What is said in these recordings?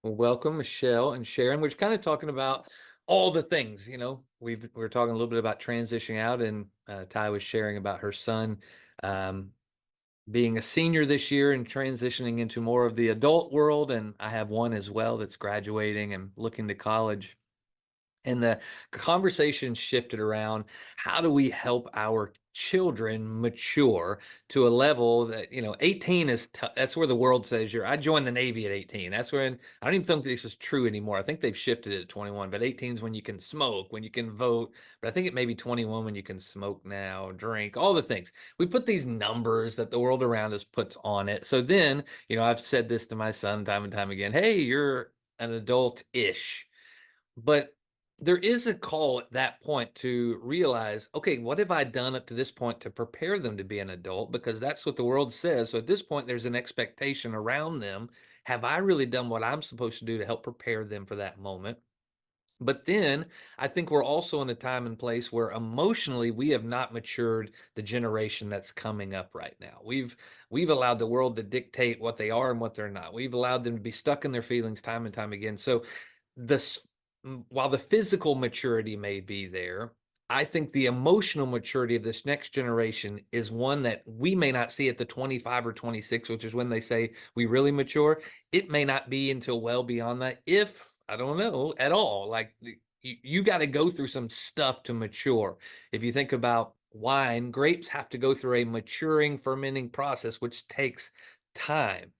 Welcome, Michelle and Sharon. We're kind of talking about all the things, we're talking a little bit about transitioning out, and Ty was sharing about her son um, being a senior this year and transitioning into more of the adult world. And I have one as well that's graduating and looking to college. And the conversation shifted around, how do we help our children mature to a level that, 18 is that's where the world says I joined the Navy at 18. That's when I don't even think this is true anymore. I think they've shifted it to 21, but 18 is when you can smoke, when you can vote. But I think it may be 21 when you can smoke now, drink, all the things. We put these numbers that the world around us puts on it. So then, I've said this to my son time and time again, hey, you're an adult-ish. But there is a call at that point to realize, okay, what have I done up to this point to prepare them to be an adult? Because that's what the world says. So at this point, there's an expectation around them. Have I really done what I'm supposed to do to help prepare them for that moment? But then I think we're also in a time and place where emotionally we have not matured the generation that's coming up right now. We've allowed the world to dictate what they are and what they're not. We've allowed them to be stuck in their feelings time and time again. So this while the physical maturity may be there, I think the emotional maturity of this next generation is one that we may not see at the 25 or 26, which is when they say we really mature. It may not be until well beyond that, if I don't know at all. Like you got to go through some stuff to mature. If you think about wine, grapes have to go through a maturing, fermenting process, which takes time.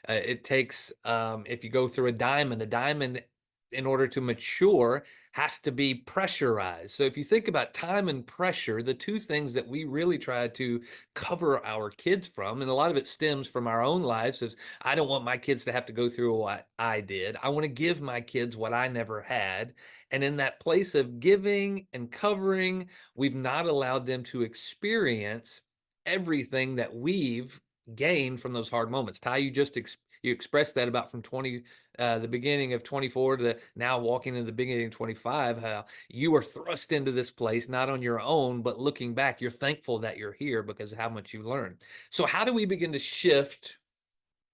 It takes, if you go through a diamond, in order to mature, has to be pressurized. So if you think about time and pressure, the two things that we really try to cover our kids from, and a lot of it stems from our own lives, is I don't want my kids to have to go through what I did. I want to give my kids what I never had. And in that place of giving and covering, we've not allowed them to experience everything that we've gained from those hard moments. Ty, you expressed that about from the beginning of 24 to now walking into the beginning of 25, how you were thrust into this place, not on your own, but looking back, you're thankful that you're here because of how much you learned. So how do we begin to shift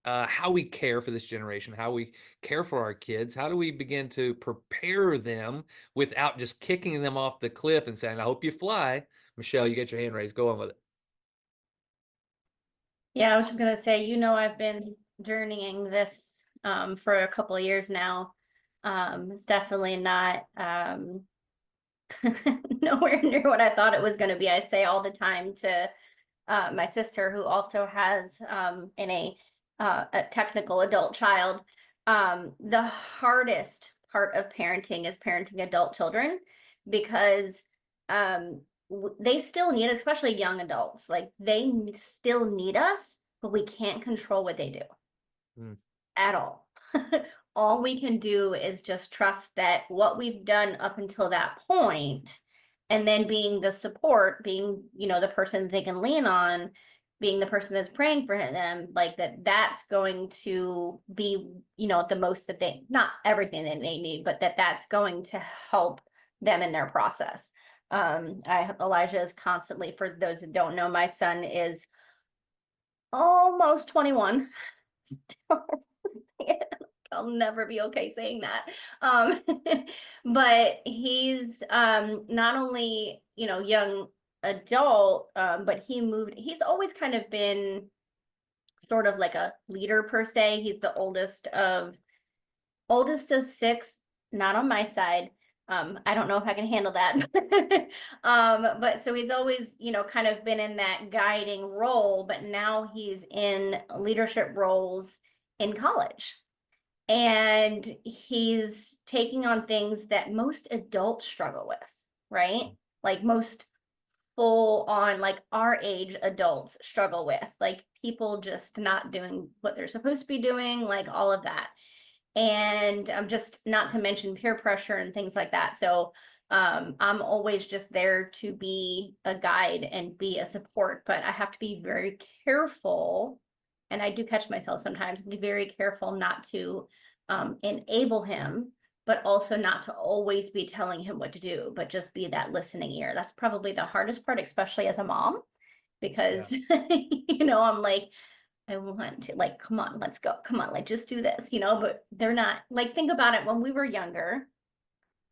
how we care for this generation, how we care for our kids? How do we begin to prepare them without just kicking them off the cliff and saying, I hope you fly? Michelle, you get your hand raised. Go on with it. Yeah, I was just gonna say, I've been journeying this for a couple of years now. It's definitely not nowhere near what I thought it was gonna be. I say all the time to my sister, who also has a technical adult child. The hardest part of parenting is parenting adult children, because they still need, especially young adults, like still need us, but we can't control what they do Mm. at all. All we can do is just trust that what we've done up until that point, and then being the support, being, the person they can lean on, being the person that's praying for them, like that's going to be, the most that they, not everything that they need, but that's going to help them in their process. Elijah is constantly, for those that don't know, my son is almost 21. Still, I'll never be okay saying that. But he's not only, young adult, but he's always kind of been sort of like a leader per se. He's the oldest of six, not on my side. I don't know if I can handle that. But so he's always, kind of been in that guiding role, but now he's in leadership roles in college. And he's taking on things that most adults struggle with, right? Like most full on, like our age adults struggle with, like people just not doing what they're supposed to be doing, like all of that. And just not to mention peer pressure and things like that. So I'm always just there to be a guide and be a support, but I have to be very careful. And I do catch myself sometimes, be very careful not to enable him, but also not to always be telling him what to do, but just be that listening ear. That's probably the hardest part, especially as a mom, Yeah. because I'm like, I want to, like, come on, let's go. Come on, like, just do this, but they're not like, think about it when we were younger.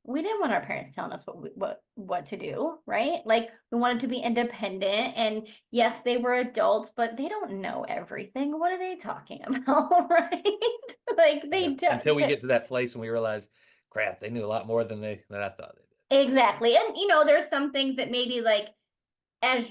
We didn't want our parents telling us what to do, right? Like, we wanted to be independent, and yes, they were adults, but they don't know everything. What are they talking about, right? Like, Yeah. they don't. Until we get to that place and we realize, crap, they knew a lot more than I thought they Exactly. And there's some things that maybe, like, as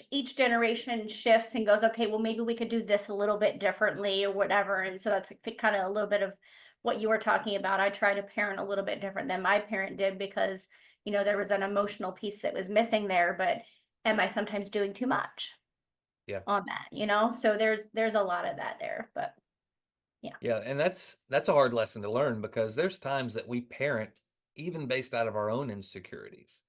each generation shifts and goes, okay, well, maybe we could do this a little bit differently or whatever. And so that's kind of a little bit of what you were talking about. I try to parent a little bit different than my parent did, because there was an emotional piece that was missing there. But am I sometimes doing too much did. Yeah. on that? So there's a lot of that there. But yeah. Yeah, and that's a hard lesson to learn because there's times that we parent even based out of our own insecurities.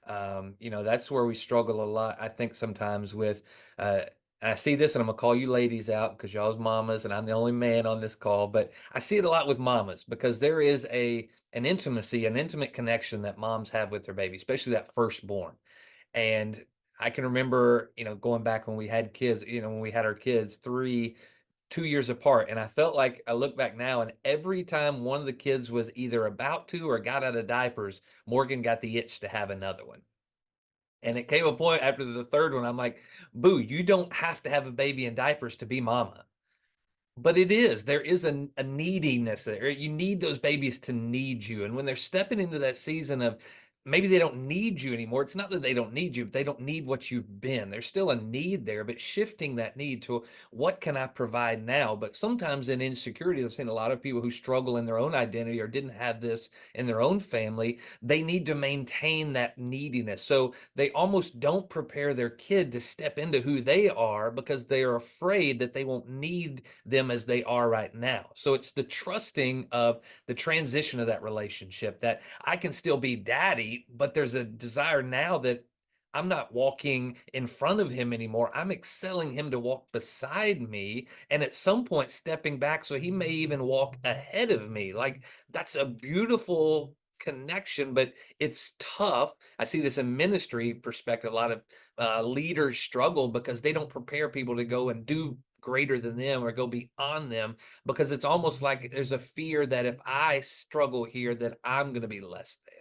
That's where we struggle a lot. I think sometimes with, and I see this, and I'm gonna call you ladies out because y'all's mamas, and I'm the only man on this call. But I see it a lot with mamas because there is an intimacy, an intimate connection that moms have with their baby, especially that firstborn. And I can remember, going back when we had kids, when we had our kids, 2 years apart. And I felt like I look back now, and every time one of the kids was either about to or got out of diapers, Morgan got the itch to have another one. And it came a point after the third one, I'm like, Boo, you don't have to have a baby in diapers to be mama. But there is a neediness there. You need those babies to need you. And when they're stepping into that season of maybe they don't need you anymore, it's not that they don't need you, but they don't need what you've been. There's still a need there, but shifting that need to what can I provide now? But sometimes in insecurity, I've seen a lot of people who struggle in their own identity or didn't have this in their own family. They need to maintain that neediness. So they almost don't prepare their kid to step into who they are because they are afraid that they won't need them as they are right now. So it's the trusting of the transition of that relationship that I can still be daddy, but there's a desire now that I'm not walking in front of him anymore. I'm excelling him to walk beside me. And at some point, stepping back so he may even walk ahead of me. Like that's a beautiful connection, but it's tough. I see this in ministry perspective. A lot of leaders struggle because they don't prepare people to go and do greater than them or go beyond them because it's almost like there's a fear that if I struggle here, that I'm going to be less than.